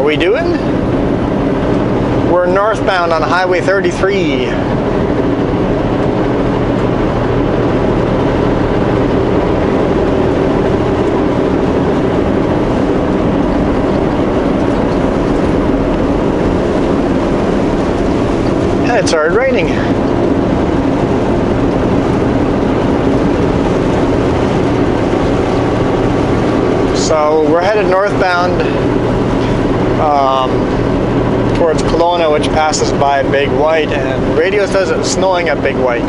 How we doing? We're northbound on Highway 33. And it started raining. So we're headed northbound towards Kelowna, which passes by Big White, and radio says it's snowing at Big White.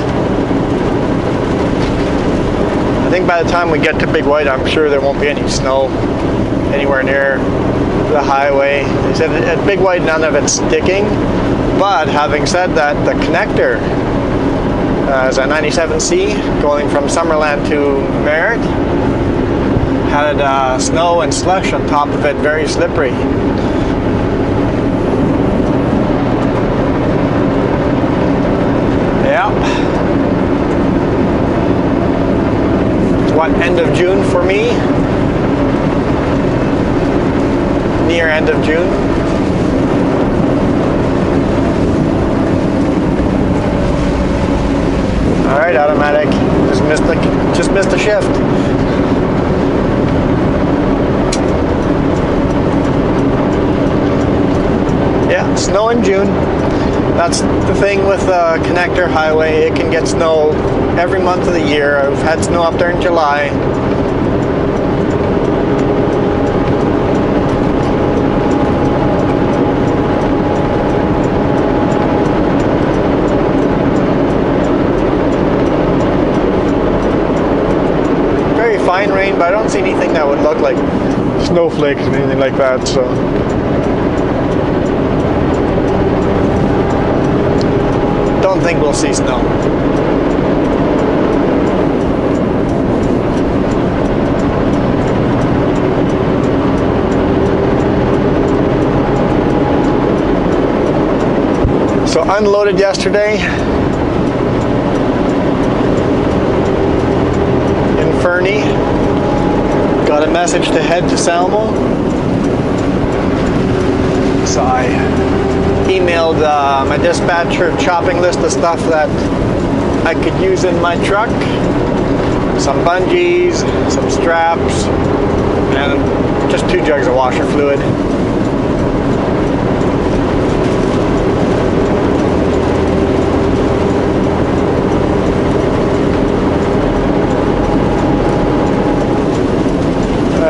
I think by the time we get to Big White, I'm sure there won't be any snow anywhere near the highway. They said at Big White none of it's sticking, but having said that, the connector is a 97C going from Summerland to Merritt. Had snow and slush on top of it, very slippery. Yeah. It's what, end of June for me? Near end of June. Alright, automatic. Just missed the shift. Yeah, snow in June. That's the thing with Connector Highway. It can get snow every month of the year. I've had snow up there in July. Very fine rain, but I don't see anything that would look like snowflakes or anything like that, so. Don't think we'll see snow. So unloaded yesterday in Fernie. Got a message to head to Salmo. So I emailed my dispatcher a shopping list of stuff that I could use in my truck. Some bungees, some straps, and just 2 jugs of washer fluid.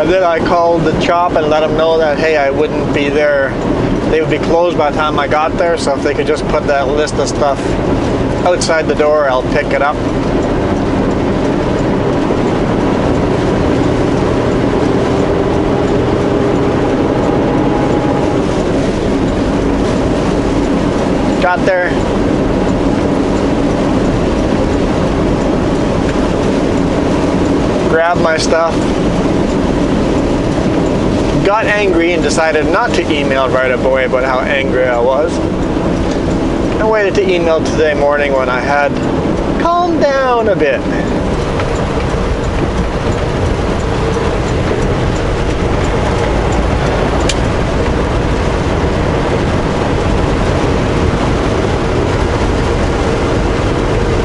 Then I called the shop and let them know that, hey, I wouldn't be there. They would be closed by the time I got there, so if they could just put that list of stuff outside the door, I'll pick it up. Got there. Grabbed my stuff. Got angry and decided not to email right away about how angry I was. I waited to email today morning when I had calmed down a bit.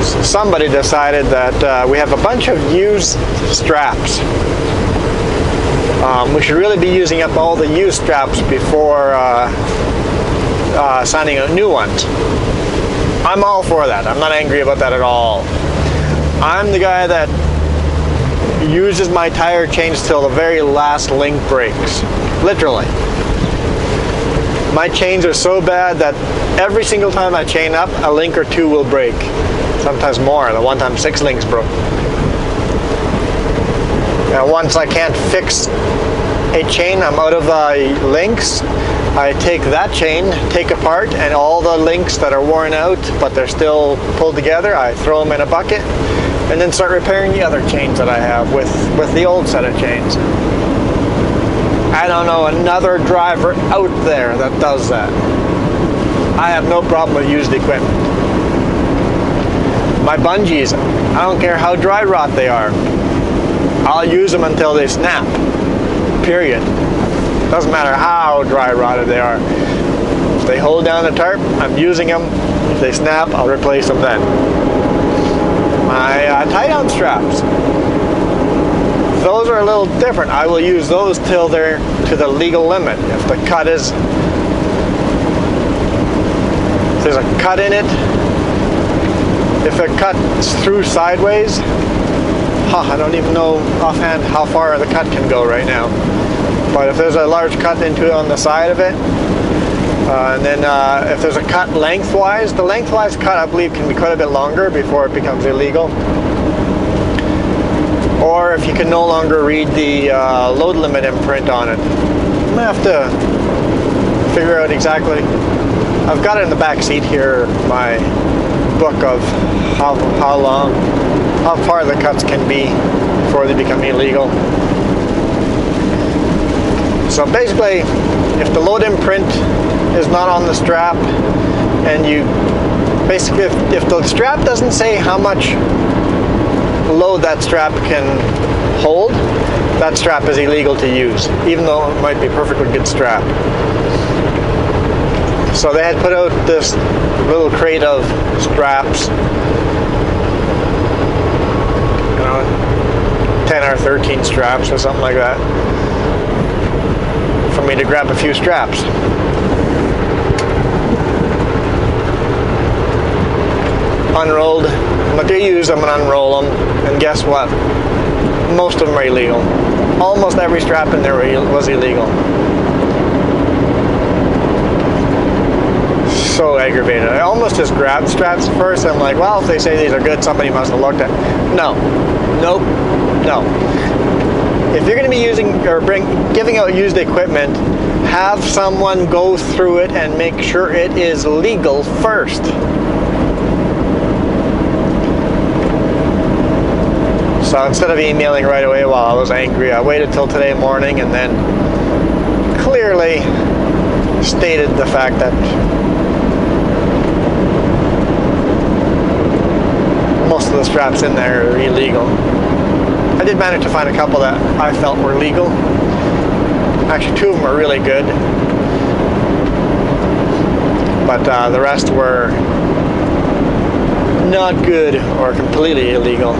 So somebody decided that we have a bunch of used straps. We should really be using up all the used straps before signing out new ones. I'm all for that. I'm not angry about that at all. I'm the guy that uses my tire chains till the very last link breaks. Literally. My chains are so bad that every single time I chain up, a link or two will break. Sometimes more. The one time 6 links broke. And once I can't fix a chain, I'm out of links, I take that chain, take apart, and all the links that are worn out but they're still pulled together, I throw them in a bucket and then start repairing the other chains that I have with the old set of chains. I don't know another driver out there that does that. I have no problem with used equipment. My bungees, I don't care how dry rot they are. I'll use them until they snap. Period. Doesn't matter how dry rotted they are. If they hold down the tarp, I'm using them. If they snap, I'll replace them then. My tie-down straps. Those are a little different. I will use those till they're to the legal limit. If the cut is, if there's a cut in it, if it cuts through sideways, I don't even know offhand how far the cut can go right now. But if there's a large cut into it on the side of it, and then if there's a cut lengthwise, the lengthwise cut I believe can be quite a bit longer before it becomes illegal. Or if you can no longer read the load limit imprint on it. I'm gonna have to figure out exactly. I've got it in the back seat here, my book of how far the cuts can be before they become illegal. So basically, if the load imprint is not on the strap, and you basically, if the strap doesn't say how much load that strap can hold, that strap is illegal to use, even though it might be a perfectly good strap. So they had put out this little crate of straps, 10 or 13 straps or something like that, for me to grab a few straps. Unrolled. I'm going to use them and unroll them, and guess what? Most of them are illegal. Almost every strap in there was illegal. So aggravated. I almost just grabbed straps at first. I'm like, well, if they say these are good, somebody must have looked at. No. Nope. No. If you're going to be using or giving out used equipment, have someone go through it and make sure it is legal first. So instead of emailing right away while I was angry, I waited till today morning and then clearly stated the fact that most of the straps in there are illegal. I did manage to find a couple that I felt were legal. Actually, 2 of them are really good, but the rest were not good or completely illegal.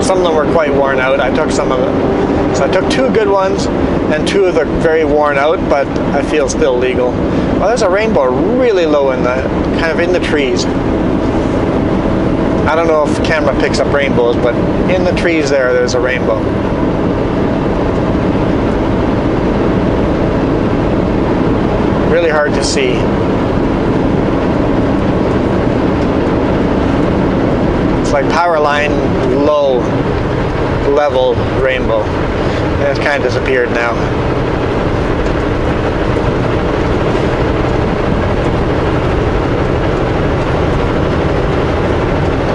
Some of them were quite worn out. I took some of them. So I took 2 good ones and 2 of the very worn out, but I feel still legal. Well, there's a rainbow really low in the, kind of in the trees. I don't know if the camera picks up rainbows, but in the trees there's a rainbow. Really hard to see. It's like power line low level rainbow. And it's kind of disappeared now.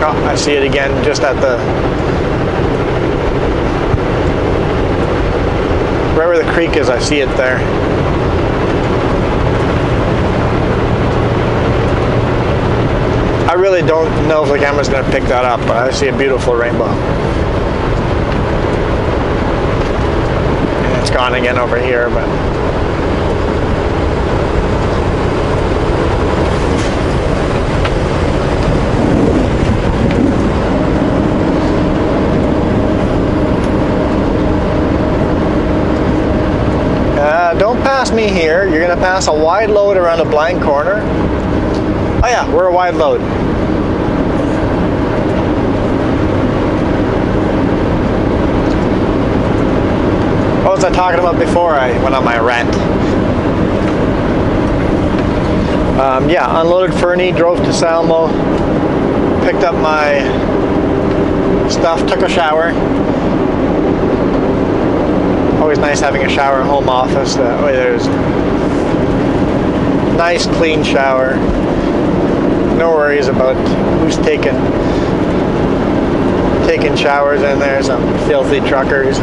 Oh, I see it again just at the, right where the creek is, I see it there. I really don't know if the camera's going to pick that up, but I see a beautiful rainbow. And it's gone again over here, but don't pass me here. You're going to pass a wide load around a blind corner. Oh yeah, we're a wide load. What was I talking about before I went on my rant? Yeah, unloaded Fernie, drove to Salmo, picked up my stuff, took a shower. Always nice having a shower in home office. That way there's a nice clean shower. No worries about who's taking showers in there, some filthy truckers.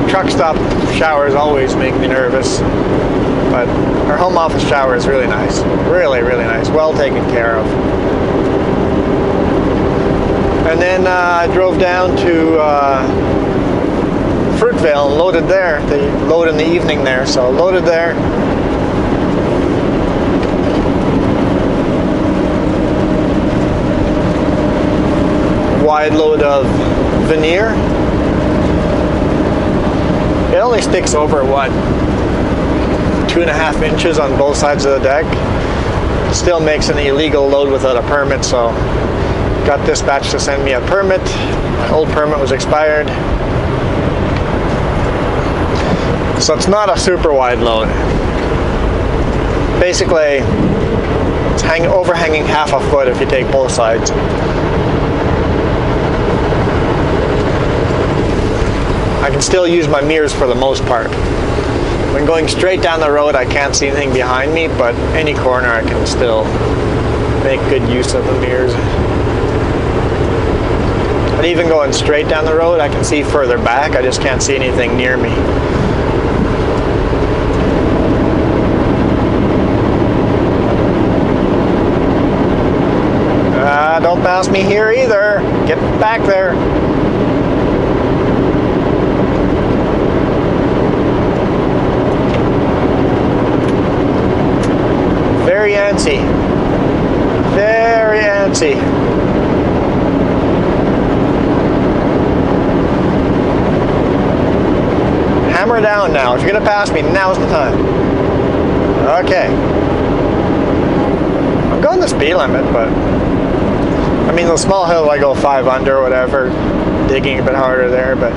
Truck stop showers always make me nervous, but our home office shower is really nice. Really, really nice. Well taken care of. And then I drove down to Fruitvale and loaded there. They load in the evening there, so loaded there. Wide load of veneer. It only sticks over, what, 2.5 inches on both sides of the deck. It still makes an illegal load without a permit, so got dispatched to send me a permit. My old permit was expired. So it's not a super wide load. Basically, it's overhanging half a foot if you take both sides. I can still use my mirrors for the most part. When going straight down the road, I can't see anything behind me, but any corner I can still make good use of the mirrors. But even going straight down the road, I can see further back. I just can't see anything near me. Don't pass me here either. Get back there. Very antsy. Very antsy. Hammer down now. If you're going to pass me, now's the time. Okay. I'm going the speed limit, but I mean, the small hill I go 5 under or whatever, digging a bit harder there, but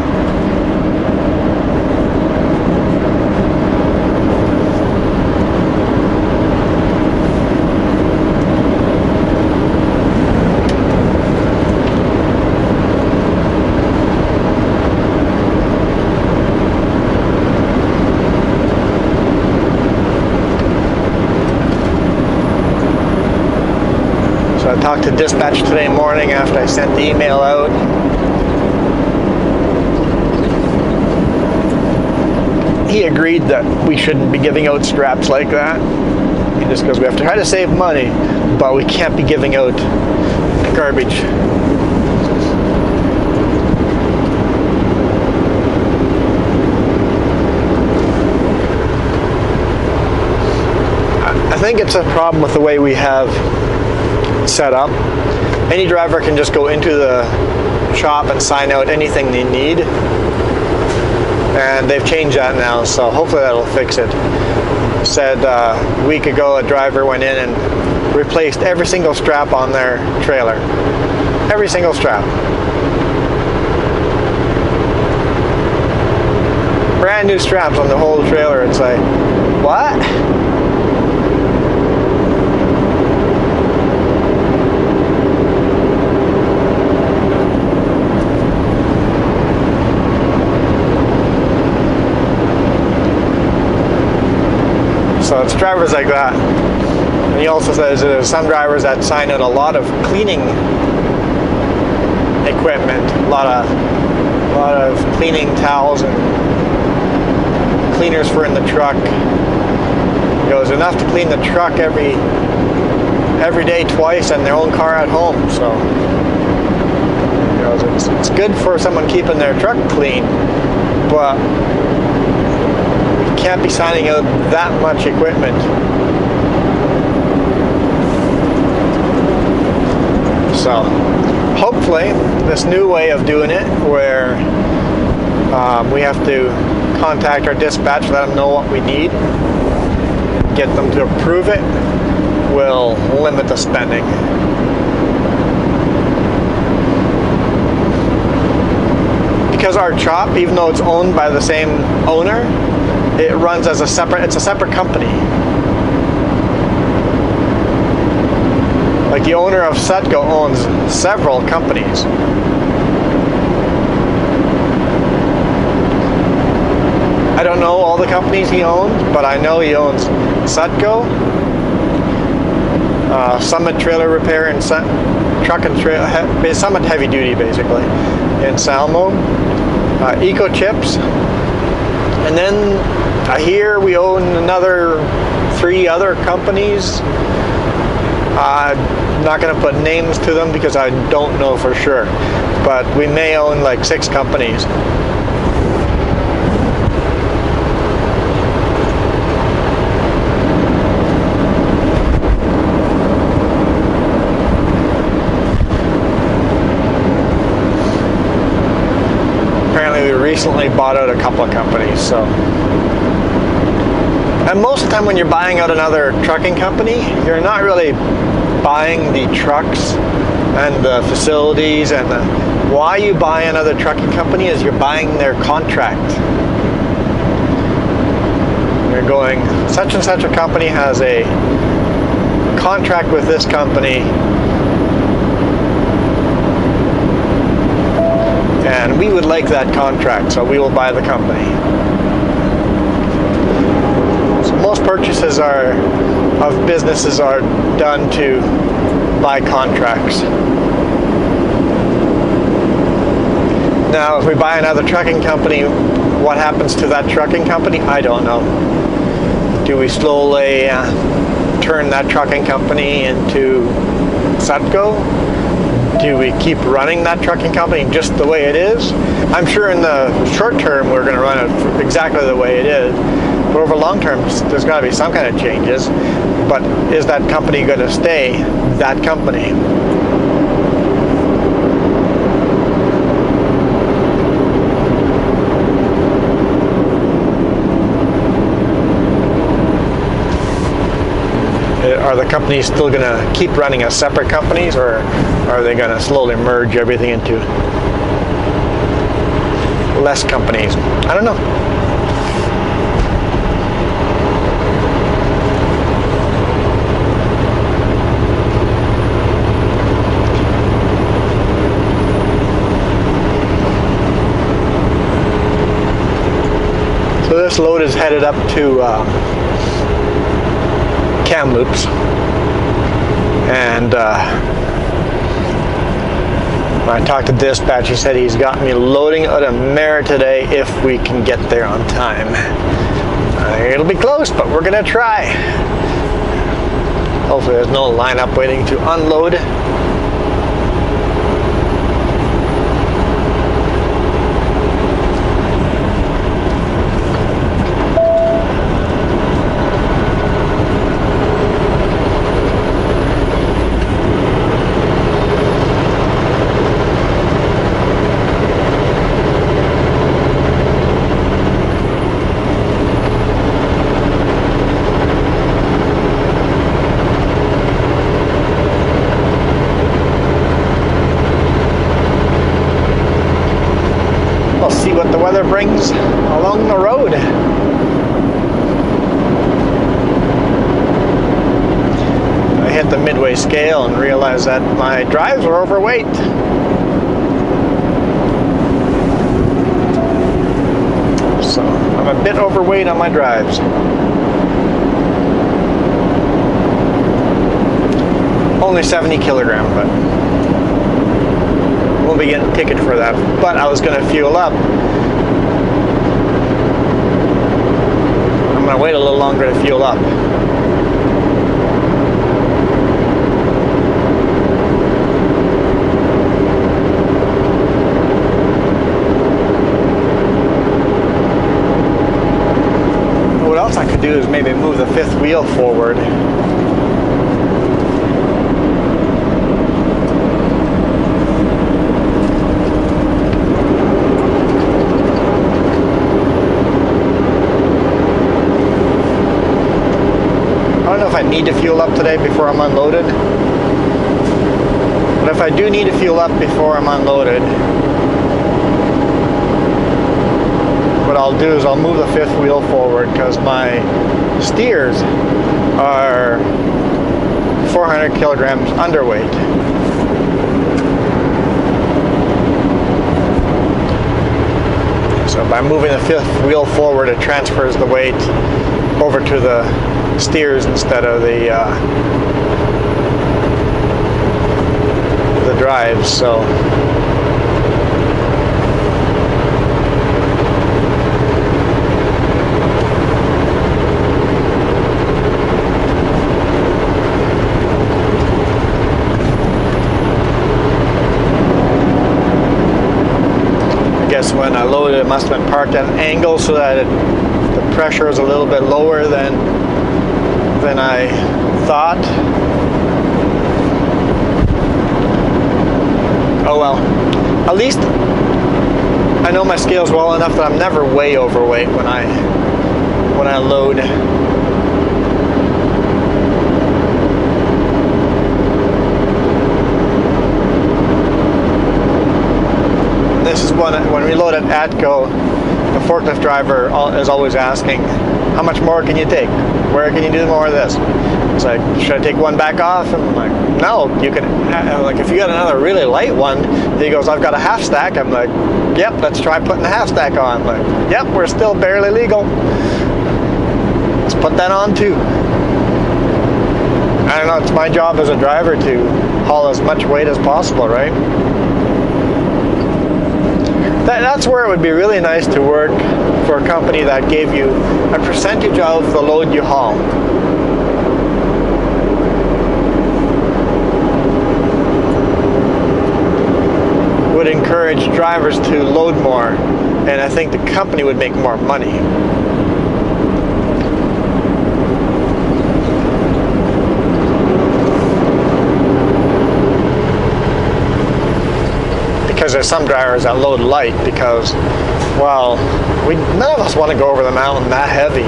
I talked to dispatch today morning after I sent the email out. He agreed that we shouldn't be giving out straps like that. He just goes, we have to try to save money, but we can't be giving out garbage. I think it's a problem with the way we have set up. Any driver can just go into the shop and sign out anything they need, and they've changed that now, so hopefully that'll fix it. Said a week ago a driver went in and replaced every single strap on their trailer. Every single strap. Brand new straps on the whole trailer. It's like, what? So it's drivers like that. And he also says there's some drivers that sign out a lot of cleaning equipment, a lot of cleaning towels and cleaners for in the truck. He goes, enough to clean the truck every day twice and their own car at home. So he goes, it's good for someone keeping their truck clean, but can't be signing out that much equipment. So hopefully this new way of doing it, where we have to contact our dispatch, let them know what we need, get them to approve it, will limit the spending. Because our shop, even though it's owned by the same owner, it runs as it's a separate company. Like the owner of Sutco owns several companies. I don't know all the companies he owns, but I know he owns Sutco, Summit Trailer Repair and Truck and Trailer, Summit Heavy Duty basically, in Salmo, Eco Chips, and then I hear we own another 3 other companies. I'm not going to put names to them because I don't know for sure, but we may own like 6 companies. Apparently we recently bought out a couple of companies, so. And most of the time when you're buying out another trucking company, you're not really buying the trucks and the facilities, and why you buy another trucking company is you're buying their contract. You're going, such and such a company has a contract with this company, and we would like that contract, so we will buy the company. So most purchases of businesses are done to buy contracts. Now, if we buy another trucking company, what happens to that trucking company? I don't know. Do we slowly turn that trucking company into Sutco? Do we keep running that trucking company just the way it is? I'm sure in the short term we're going to run it exactly the way it is. But over long term, there's got to be some kind of changes. But is that company going to stay that company? Are the companies still going to keep running as separate companies, or are they going to slowly merge everything into less companies? I don't know. So this load is headed up to Kamloops, and when I talked to dispatch, he said he's got me loading out of Mare today if we can get there on time. It'll be close, but we're gonna try. Hopefully there's no lineup waiting to unload. See what the weather brings along the road. I hit the midway scale and realized that my drives were overweight. So I'm a bit overweight on my drives. Only 70 kilograms, but we'll be getting a ticket for that. But I was going to fuel up. I'm going to wait a little longer to fuel up. What else I could do is maybe move the fifth wheel forward. I need to fuel up today before I'm unloaded, but if I do need to fuel up before I'm unloaded, what I'll do is I'll move the fifth wheel forward because my steers are 400 kilograms underweight. So by moving the fifth wheel forward, it transfers the weight over to the steers instead of the drives. So guess when I loaded it must have been parked at an angle so that the pressure is a little bit lower than I thought. Oh well, at least I know my scales well enough that I'm never way overweight when I load. This is when we load at ATCO, the forklift driver is always asking, how much more can you take? Where can you do more of this? It's like, should I take one back off? And I'm like, no, you can, like if you got another really light one, he goes, I've got a half stack. I'm like, yep, let's try putting the half stack on. I'm like, yep, we're still barely legal. Let's put that on too. I don't know, it's my job as a driver to haul as much weight as possible, right? That's where it would be really nice to work for a company that gave you a percentage of the load you haul. Would encourage drivers to load more, and I think the company would make more money. Because there's some drivers that load light because, well, none of us want to go over the mountain that heavy.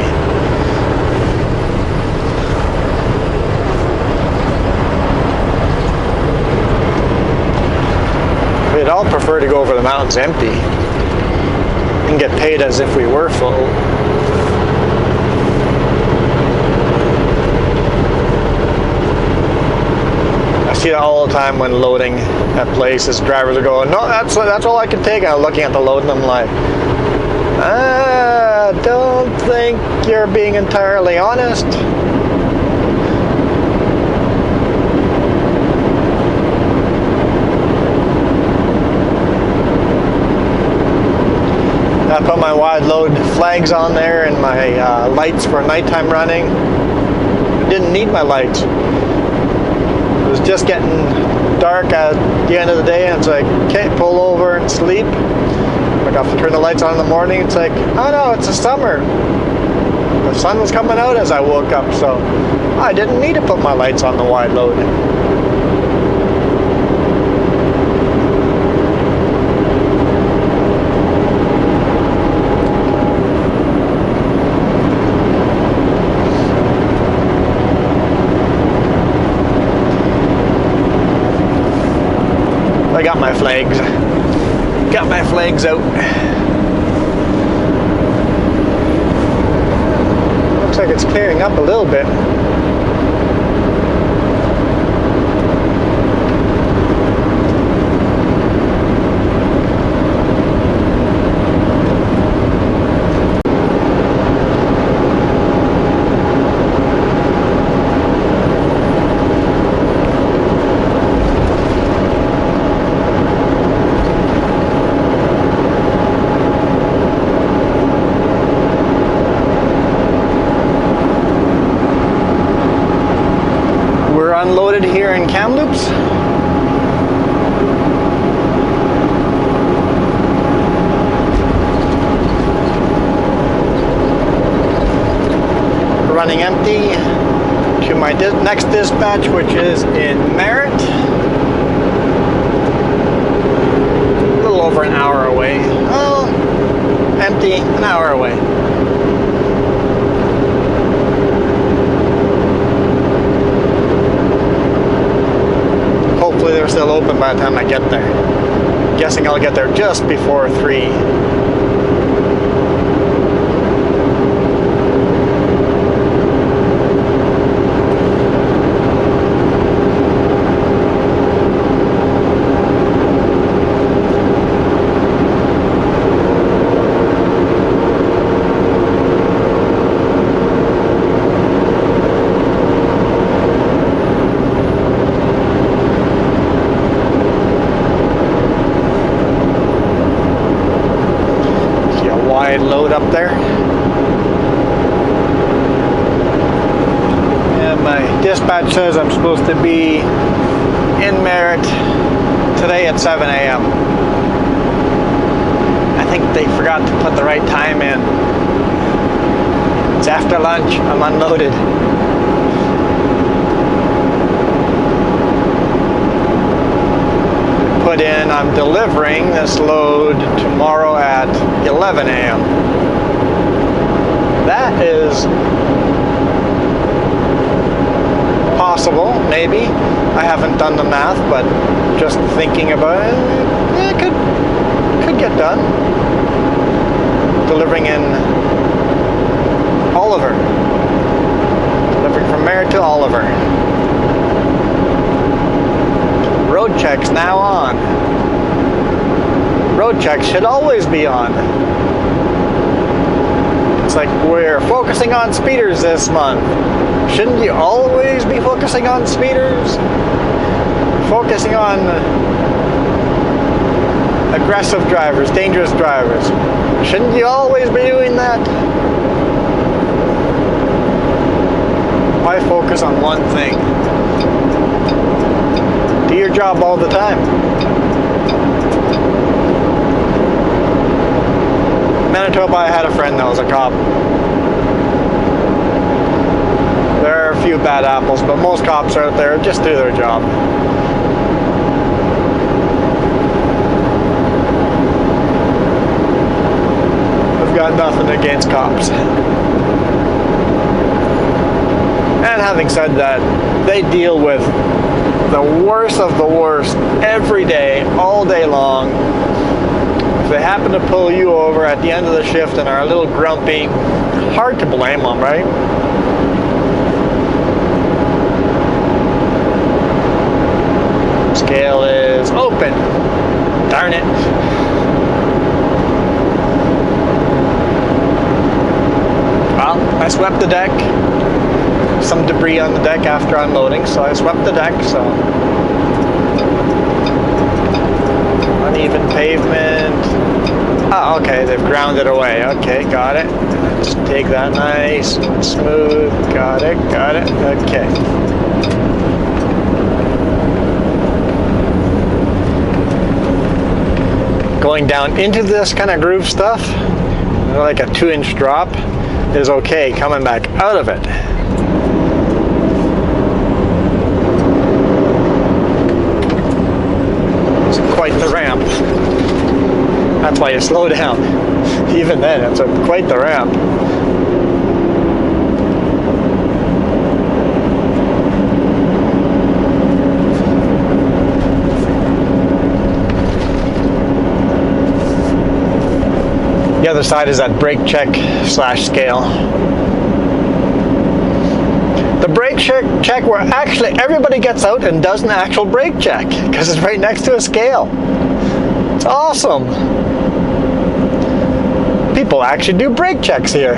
We'd all prefer to go over the mountains empty and get paid as if we were full. I see that all the time when loading at places. Drivers are going, no, that's all I can take. And I'm looking at the load and I'm like, I don't think you're being entirely honest. I put my wide load flags on there and my lights for nighttime running. Didn't need my lights. It was just getting dark at the end of the day and it's like, okay, pull over and sleep. I got to turn the lights on in the morning. It's like, oh no, it's the summer. The sun was coming out as I woke up, so I didn't need to put my lights on the wide load. I got my flags. Got my flags out. Looks like it's clearing up a little bit. Unloaded here in Kamloops. Running empty to my next dispatch, which is in Merritt. A little over an hour away. Oh, empty, an hour away. Hopefully they're still open by the time I get there. I'm guessing I'll get there just before 3. Load up there. And my dispatch says I'm supposed to be in Merritt today at 7 a.m. I think they forgot to put the right time in. It's after lunch. I'm unloaded. Put in, I'm delivering this load tomorrow at 11 a.m. That is possible, maybe. I haven't done the math, but just thinking about it, it could get done. Delivering in Oliver. Delivering from Mare to Oliver. Road check's now on. Road check should always be on. It's like we're focusing on speeders this month. Shouldn't you always be focusing on speeders? Focusing on aggressive drivers, dangerous drivers. Shouldn't you always be doing that? Why focus on one thing? Do your job all the time. Manitoba, I had a friend that was a cop. There are a few bad apples, but most cops out there just do their job. I've got nothing against cops. And having said that, they deal with the worst of the worst every day, all day long. If they happen to pull you over at the end of the shift and are a little grumpy, hard to blame them, right? Scale is open. Darn it. Well, I swept the deck. Some debris on the deck after unloading, so I swept the deck, so uneven pavement. Oh, okay, they've ground it away. Okay, got it. Just take that nice and smooth. Got it, okay. Going down into this kind of groove stuff, like a 2-inch drop, is okay. Coming back out of it, it's quite the ramp. That's why you slow down. Even then, it's quite the ramp. The other side is that brake check / scale. The brake check where actually everybody gets out and does an actual brake check because it's right next to a scale. It's awesome. People actually do brake checks here.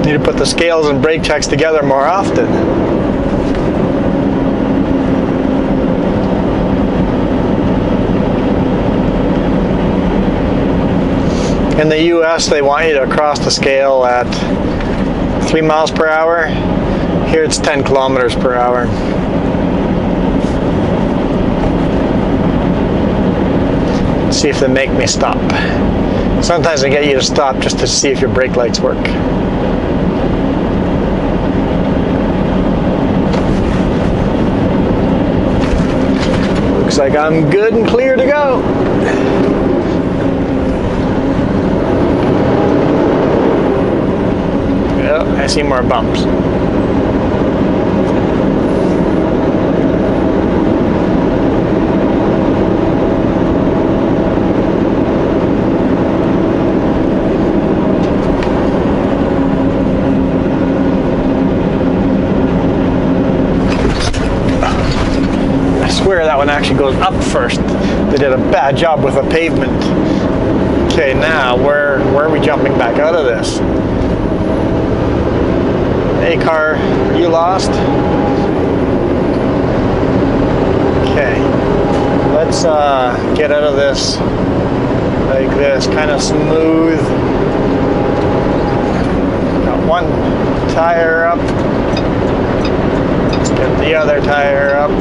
Need to put the scales and brake checks together more often. In the US, they want you to cross the scale at 3 miles per hour. Here it's 10 kilometers per hour. See if they make me stop. Sometimes they get you to stop just to see if your brake lights work. Looks like I'm good and clear to go. I see more bumps. I swear that one actually goes up first. They did a bad job with the pavement. Okay, now where are we jumping back out of this? Hey car, are you lost? Okay, let's get out of this like this, kind of smooth. Got one tire up. Let's get the other tire up.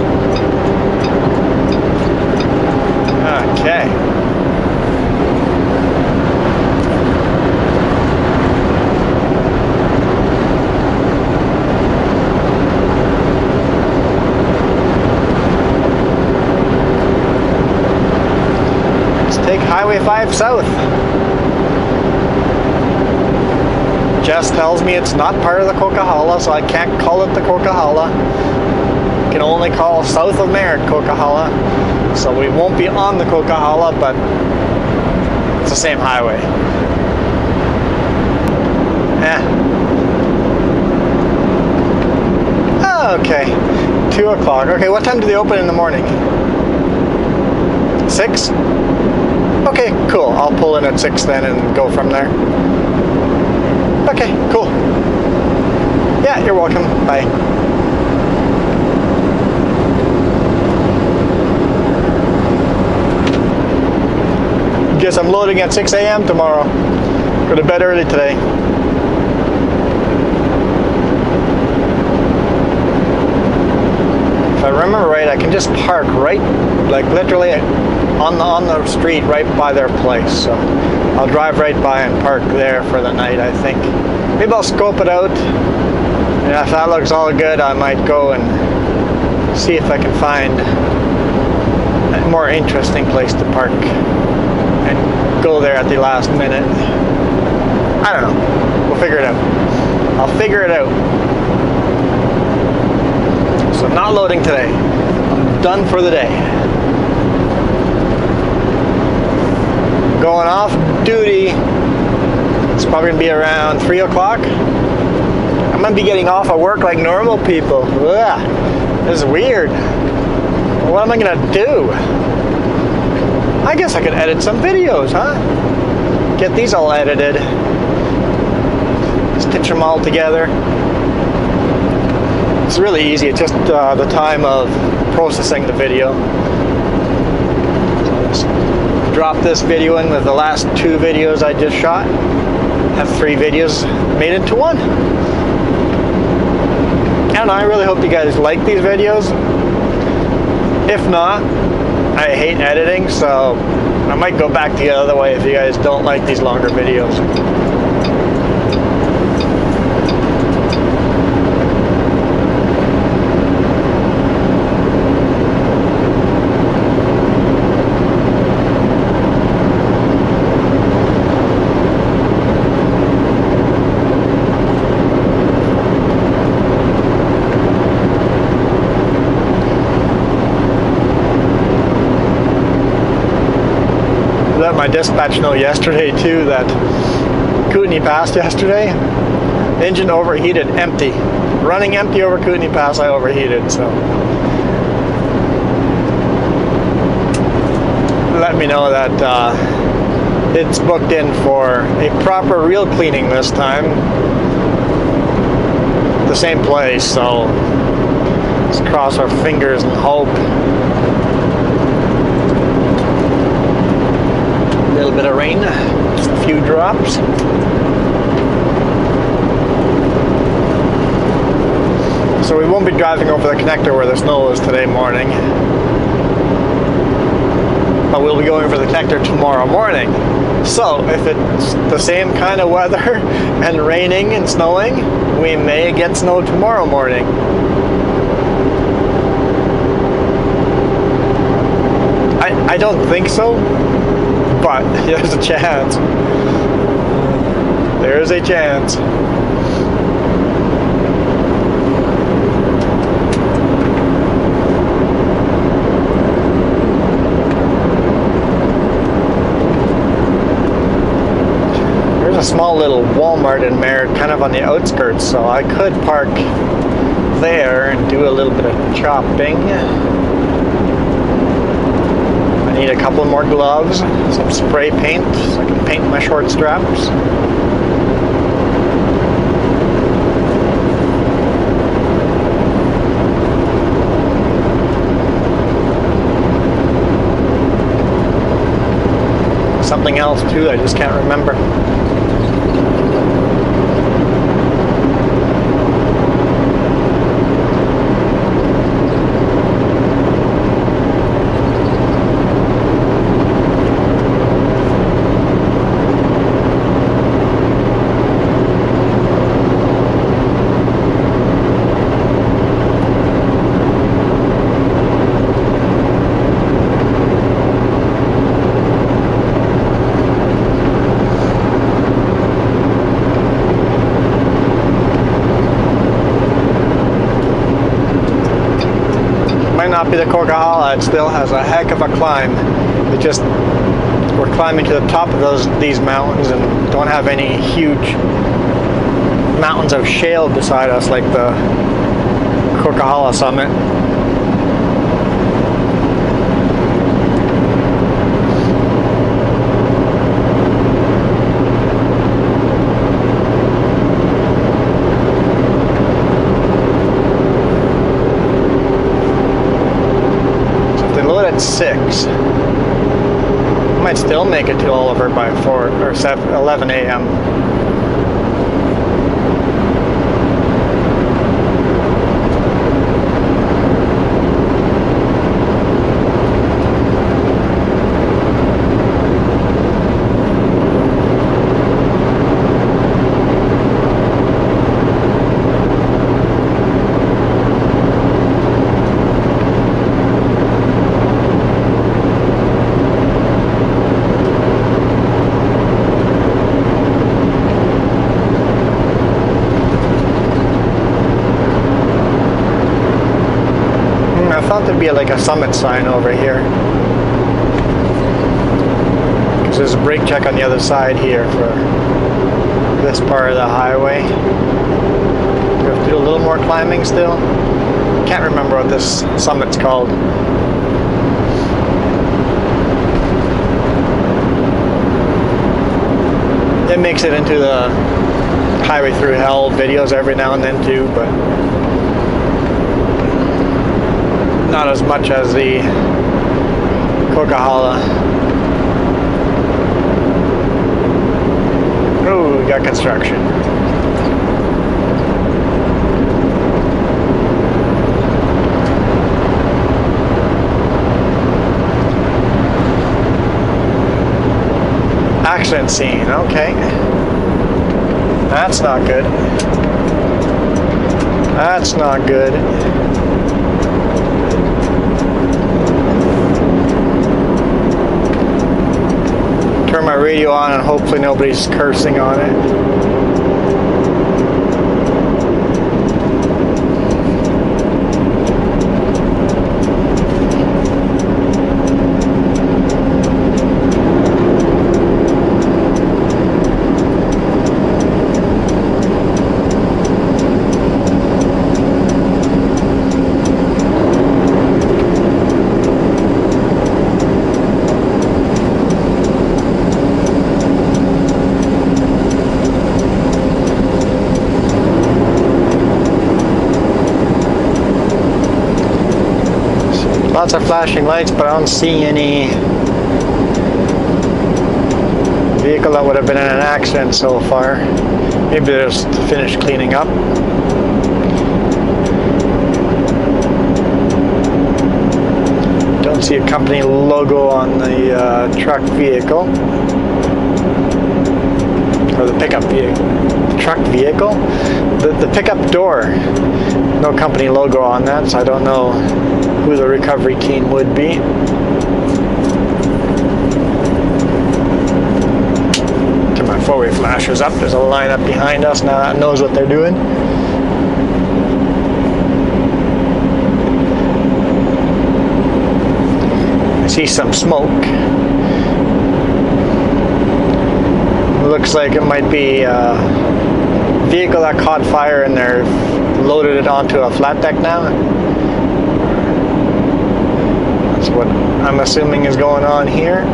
Okay. Highway 5 south. Jess tells me it's not part of the Coquihalla, so I can't call it the Coquihalla. I can only call south of Merritt Coquihalla. So we won't be on the Coquihalla, but it's the same highway. Okay, 2 o'clock. Okay, what time do they open in the morning? 6? Okay, cool. I'll pull in at 6 then and go from there. Okay, cool. Yeah, you're welcome. Bye. Guess I'm loading at 6 a.m. tomorrow. Go to bed early today. If I remember right, I can just park right, like literally on the street right by their place. So I'll drive right by and park there for the night, I think. Maybe I'll scope it out. And if that looks all good, I might go and see if I can find a more interesting place to park and go there at the last minute. I don't know. We'll figure it out. I'll figure it out. So I'm not loading today. I'm done for the day. Going off duty. It's probably going to be around 3 o'clock. I'm going to be getting off of work like normal people. Ugh, this is weird. What am I going to do? I guess I could edit some videos, huh? Get these all edited. Stitch them all together. It's really easy. It's just the time of processing the video. So just drop this video in with the last 2 videos I just shot. Have 3 videos made into one. And I really hope you guys like these videos. If not, I hate editing, so I might go back the other way if you guys don't like these longer videos. Let my dispatch know yesterday too that Kootenai Pass yesterday, engine overheated, empty, running empty over Kootenai Pass. I overheated, so let me know that it's booked in for a proper real cleaning this time. The same place, so let's cross our fingers and hope. A little bit of rain, just a few drops. So we won't be driving over the connector where the snow is today morning, but we'll be going for the connector tomorrow morning. So if it's the same kind of weather and raining and snowing, we may get snow tomorrow morning. I don't think so, but there's a chance. There's a chance. There's a small little Walmart in Merritt, kind of on the outskirts, so I could park there and do a little bit of shopping. I need a couple more gloves, some spray paint so I can paint my short straps. Something else too, I just can't remember. not be the Coquihalla, it still has a heck of a climb. We're climbing to the top of these mountains and don't have any huge mountains of shale beside us like the Coquihalla summit. So if they load at 6, I might still make it to Oliver by 11 a.m. There'd be like a summit sign over here, because there's a brake check on the other side here for this part of the highway. We have to do a little more climbing still. Can't remember what this summit's called. It makes it into the Highway Through Hell videos every now and then too, but not as much as the Coquihalla. Oh, we got construction. Accident scene, okay. That's not good. That's not good. Turn my radio on and hopefully nobody's cursing on it. Lots of flashing lights, but I don't see any vehicle that would have been in an accident so far. Maybe they're just finished cleaning up. Don't see a company logo on the truck vehicle. Or the pickup vehicle. Truck vehicle? The pickup door. No company logo on that, so I don't know who the recovery team would be. Turn my four-way flashers up. There's a line up behind us now that knows what they're doing. I see some smoke. Looks like it might be a vehicle that caught fire and they're loaded it onto a flat deck now. That's what I'm assuming is going on here.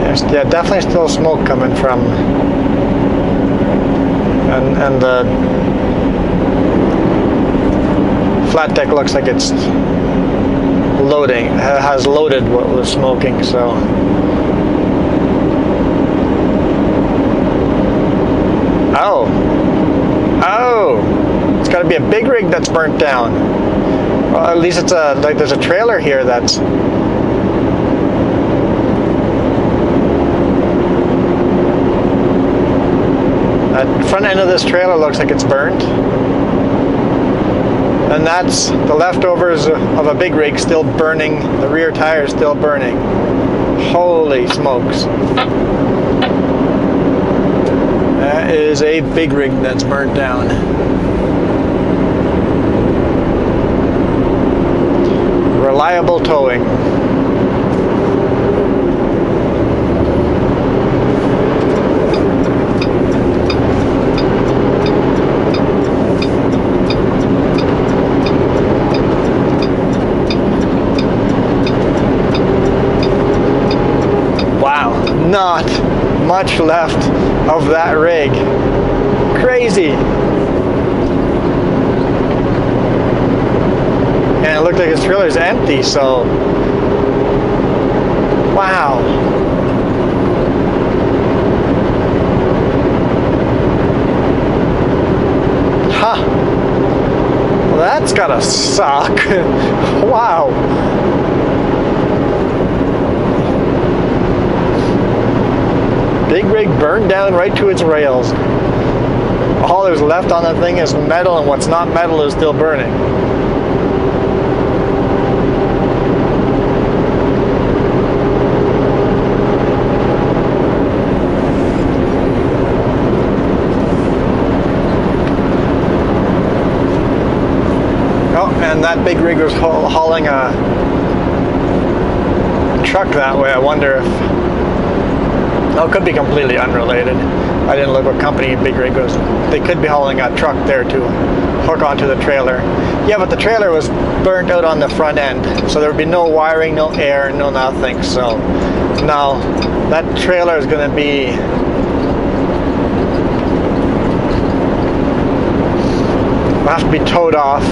There's definitely still smoke coming from, and the flat deck looks like it's loading, has loaded what was smoking, so. Oh, it's got to be a big rig that's burnt down. Well, at least it's like there's a trailer here that's. That front end of this trailer looks like it's burnt. And that's the leftovers of a big rig still burning. The rear tire is still burning. Holy smokes. That is a big rig that's burnt down. reliable towing. Wow, not much left of that rig. Crazy. And it looked like his trailer's empty, so wow. Huh. Well, that's gotta suck. Wow. Big rig burned down right to its rails. All there's left on that thing is metal, and what's not metal is still burning. Oh, and that big rig was hauling a truck that way. I wonder if... Oh, it could be completely unrelated. I didn't look what company big rig was. They could be hauling a truck there to hook onto the trailer. Yeah, but the trailer was burnt out on the front end, so there would be no wiring, no air, no nothing. So now that trailer is going to be have to be towed off.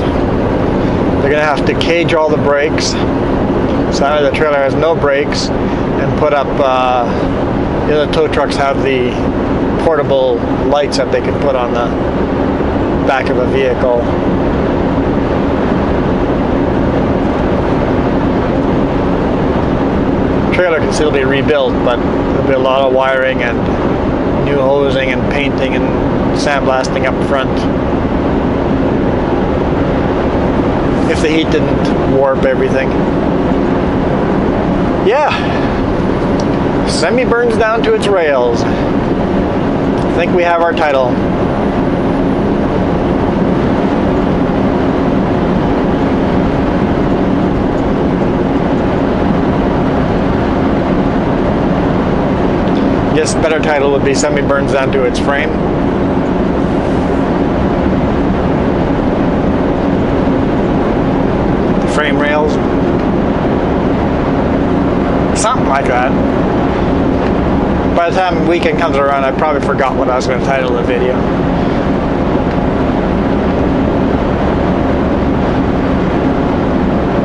They're going to have to cage all the brakes, so now the trailer has no brakes, and put up the other tow trucks have the portable lights that they can put on the back of a vehicle. Trailer can still be rebuilt, but there'll be a lot of wiring and new hosing and painting and sandblasting up front. If the heat didn't warp everything. Yeah. Semi burns down to its rails. I think we have our title. Guess better title would be Semi burns down to its frame. The frame rails. Something like that. By the time the weekend comes around, I probably forgot what I was going to title the video.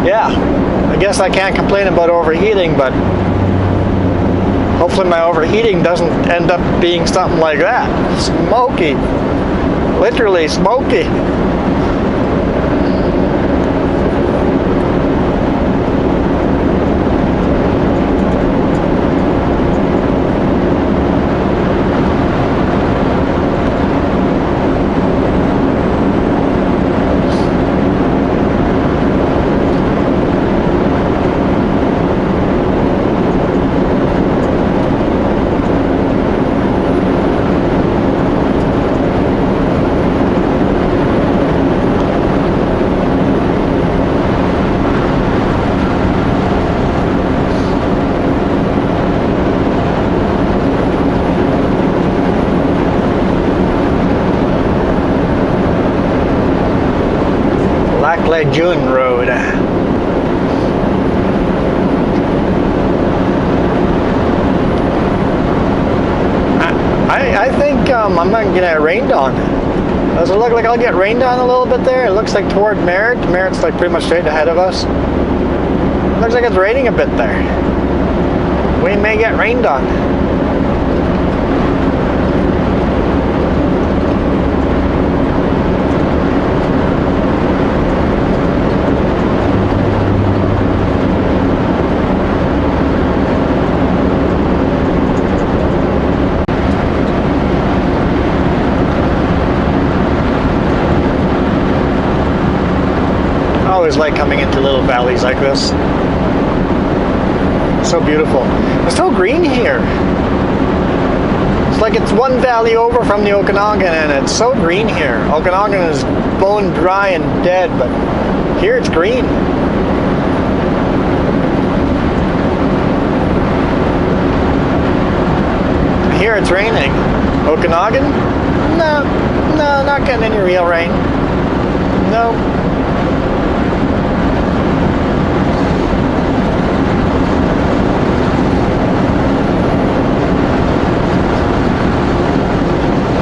Yeah, I guess I can't complain about overheating, but hopefully my overheating doesn't end up being something like that. Smoky. Literally smoky. June Road. I think I'm not going to get rained on. Does it look like I'll get rained on a little bit there? It looks like toward Merritt. Merritt's like pretty much straight ahead of us. Looks like it's raining a bit there. We may get rained on. I always like coming into little valleys like this. So beautiful. It's so green here. It's like it's one valley over from the Okanagan, and it's so green here. Okanagan is bone dry and dead, but here it's green. here it's raining. Okanagan? No, not getting any real rain. No.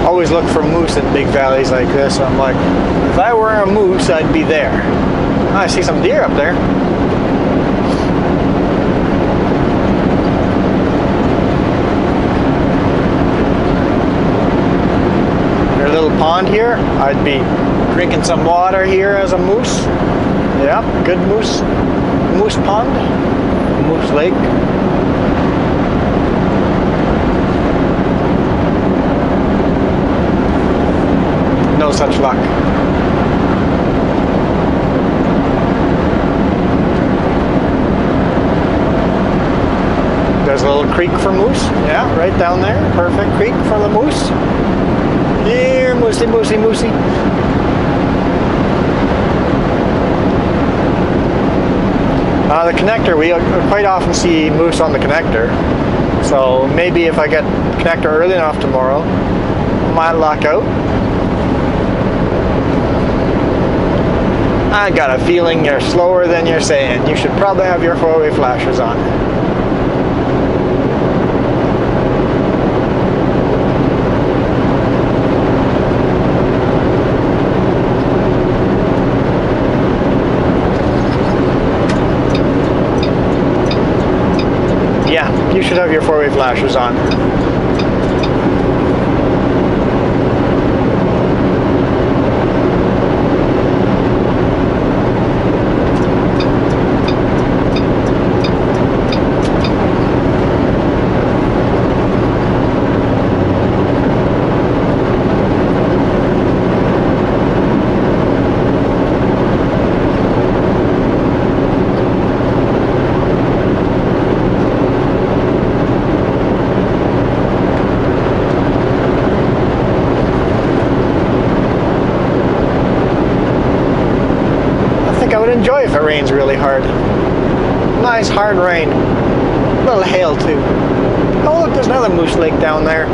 Always look for moose in big valleys like this. I'm like, if I were a moose, I'd be there. Oh, I see some deer up there. There's a little pond here. I'd be drinking some water here as a moose. Yeah, good moose. Moose pond. Moose lake. No such luck. There's a little creek for moose. Yeah, right down there. Perfect creek for the moose. Here, moosey, moosey, moosey. The connector, we quite often see moose on the connector. So maybe if I get connector early enough tomorrow, I might luck out. I got a feeling you're slower than you're saying. You should probably have your four-way flashers on. Yeah, you should have your four-way flashers on. Enjoy if it rains really hard. Nice hard rain. A little hail too. Oh look, there's another moose lake down there.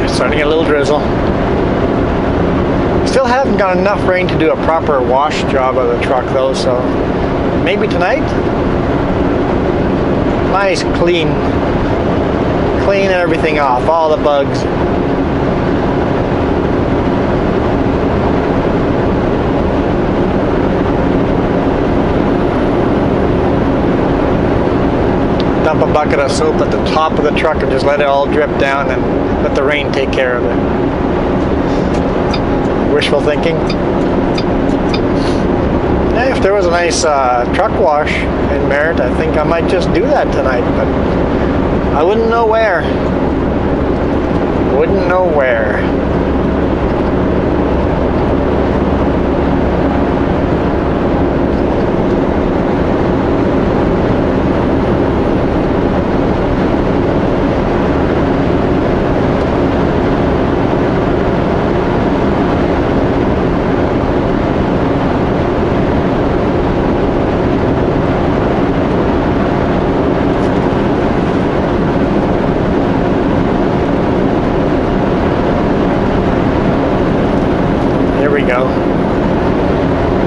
Starting to get a little drizzle. Still haven't got enough rain to do a proper wash job of the truck though, so maybe tonight? Nice clean everything off, all the bugs. Dump a bucket of soap at the top of the truck and just let it all drip down and let the rain take care of it. Wishful thinking. Yeah, if there was a nice truck wash in Merritt, I think I might just do that tonight, but I wouldn't know where. Wouldn't know where.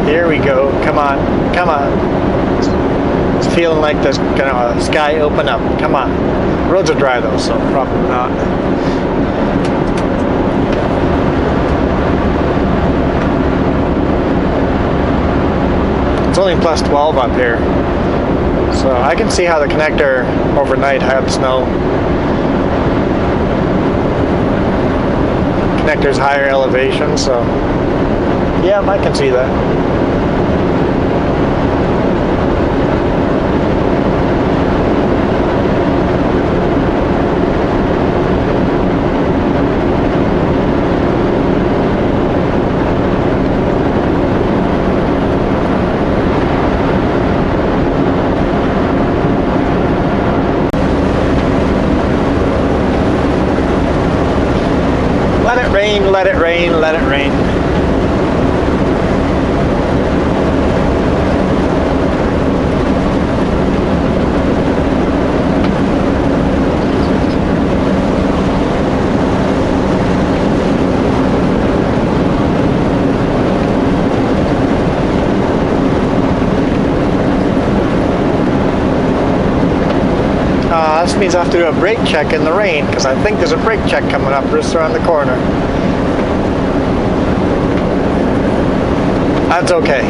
Here we go. Come on. Come on. It's feeling like there's gonna sky open up. Come on. Roads are dry though, so probably not. It's only plus 12 up here. So I can see how the connector overnight had snow. Connector's higher elevation, so Yeah, I can see that. Let it rain, let it rain, let it rain. This means I have to do a brake check in the rain, because I think there's a brake check coming up just around the corner. That's okay.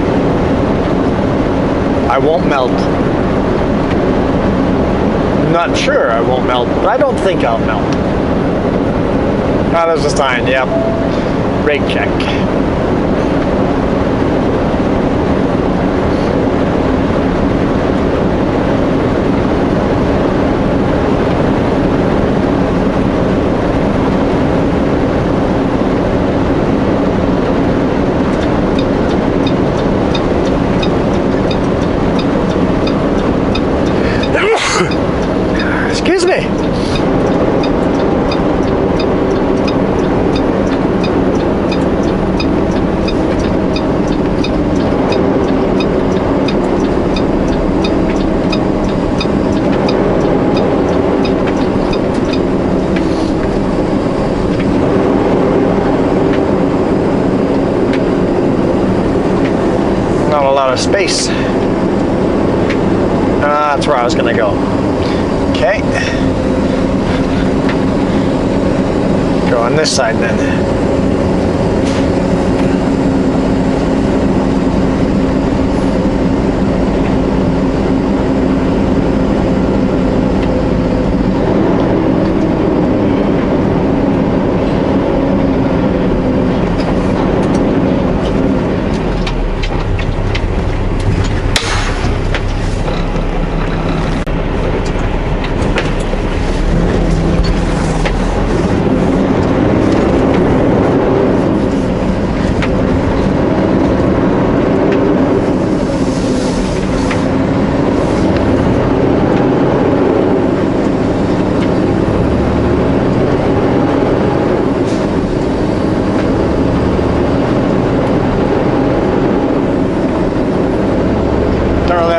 I won't melt. I'm not sure I won't melt, but I don't think I'll melt. There's a sign, yep. Brake check. Excuse me. Not a lot of space. That's where I was going to go. Okay. Go on this side then.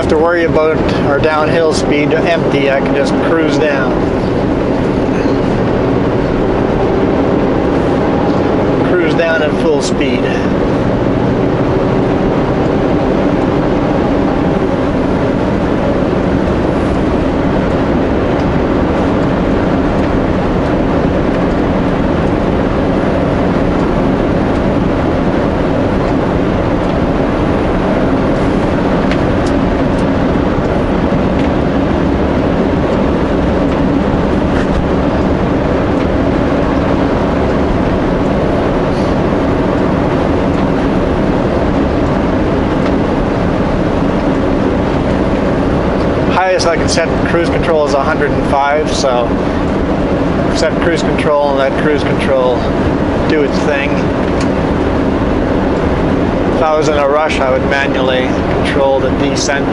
To worry about our downhill speed empty. I can just cruise down. Cruise down at full speed. Highest I can set cruise control is 105, so set cruise control and let cruise control do its thing. If I was in a rush, I would manually control the descent.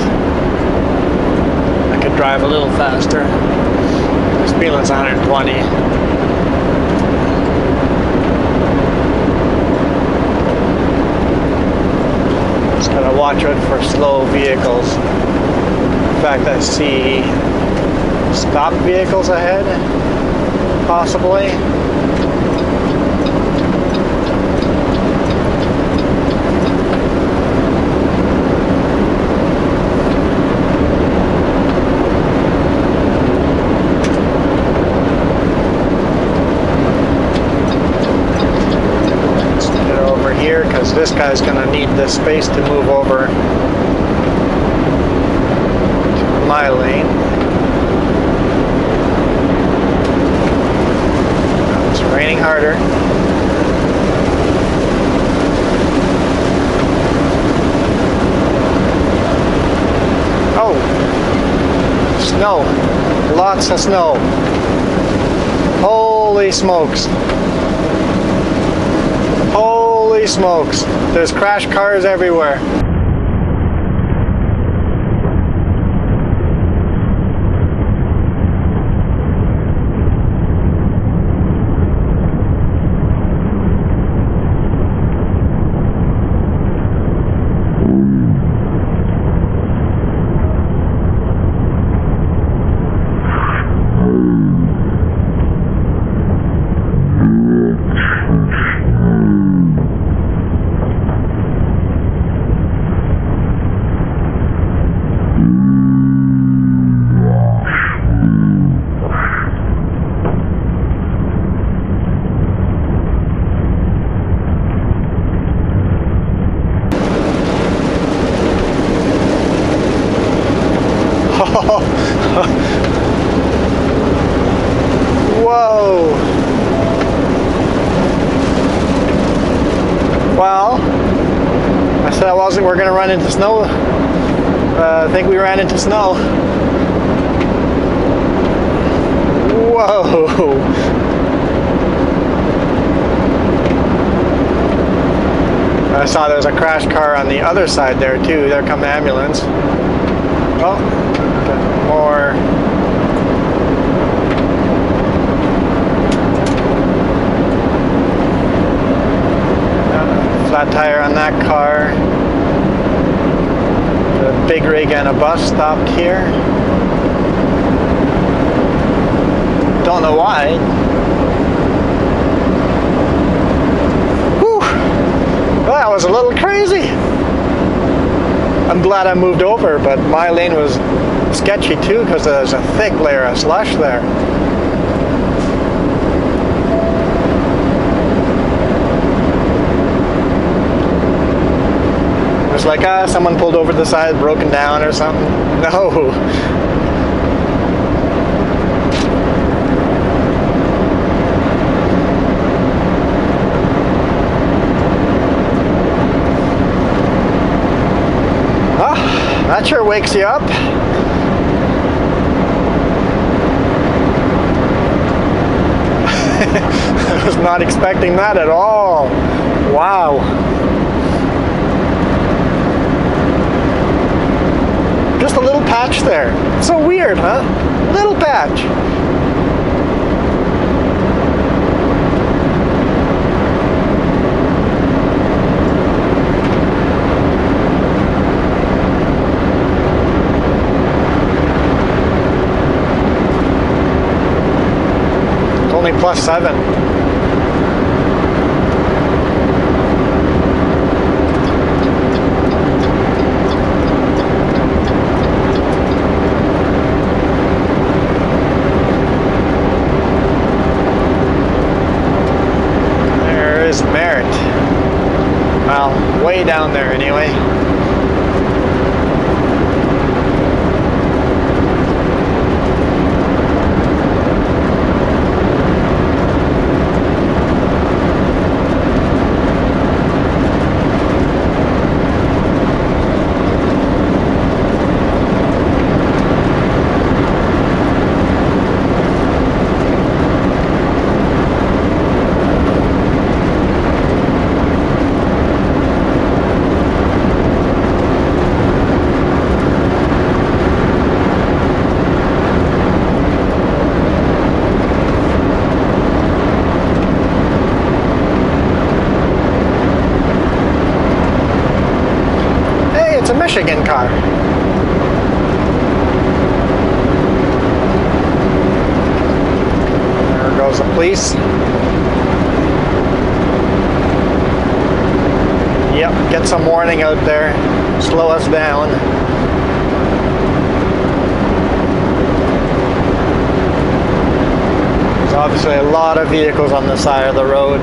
I could drive a little faster. The speed limit's 120. Just gotta watch out for slow vehicles. In fact, I see stop vehicles ahead, possibly. Let's get over here, because this guy's going to need this space to move over my lane. It's raining harder. Snow. Lots of snow. Holy smokes. Holy smokes. There's crash cars everywhere. Whoa. Well, I said we're going to run into snow. I think we ran into snow. Whoa. I saw there was a crash car on the other side there too. There come the ambulance. Oh, more. Flat tire on that car. The big rig and a bus stopped here. Don't know why. Whew. Well, that was a little crazy. I'm glad I moved over, but my lane was sketchy too because there's a thick layer of slush there. It was like, someone pulled over the side, broken down or something. No. That sure wakes you up. I was not expecting that at all. Wow. Just a little patch there. So weird, huh? Little patch. Only +7. There is Merritt. Well, way down there anyway. It's a Michigan car. There goes the police. Yep, get some warning out there. Slow us down. There's obviously a lot of vehicles on the side of the road.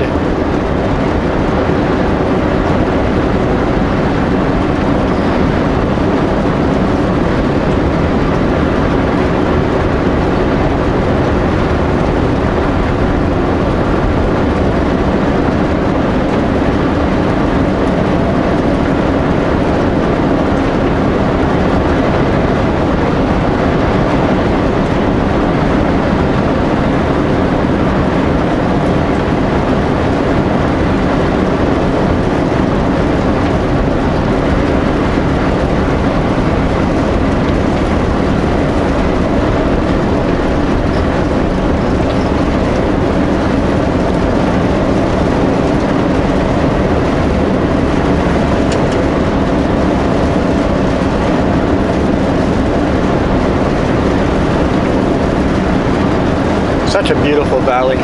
Such a beautiful valley.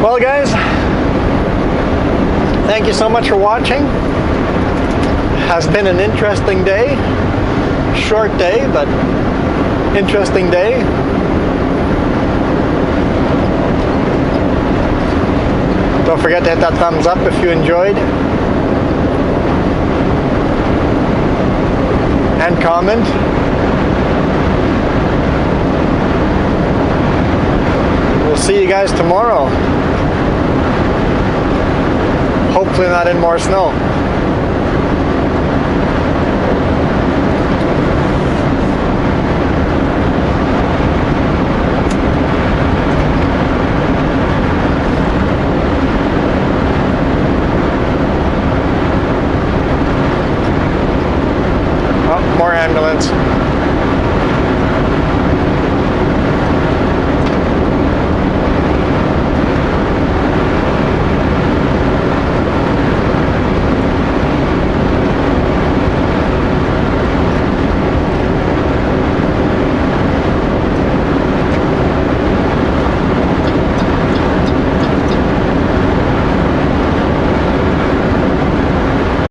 Well guys, thank you so much for watching. Has been an interesting day. Short day, but interesting day. Don't forget to hit that thumbs up if you enjoyed. And comment. We'll see you guys tomorrow. Hopefully not in more snow. Oh, more ambulance.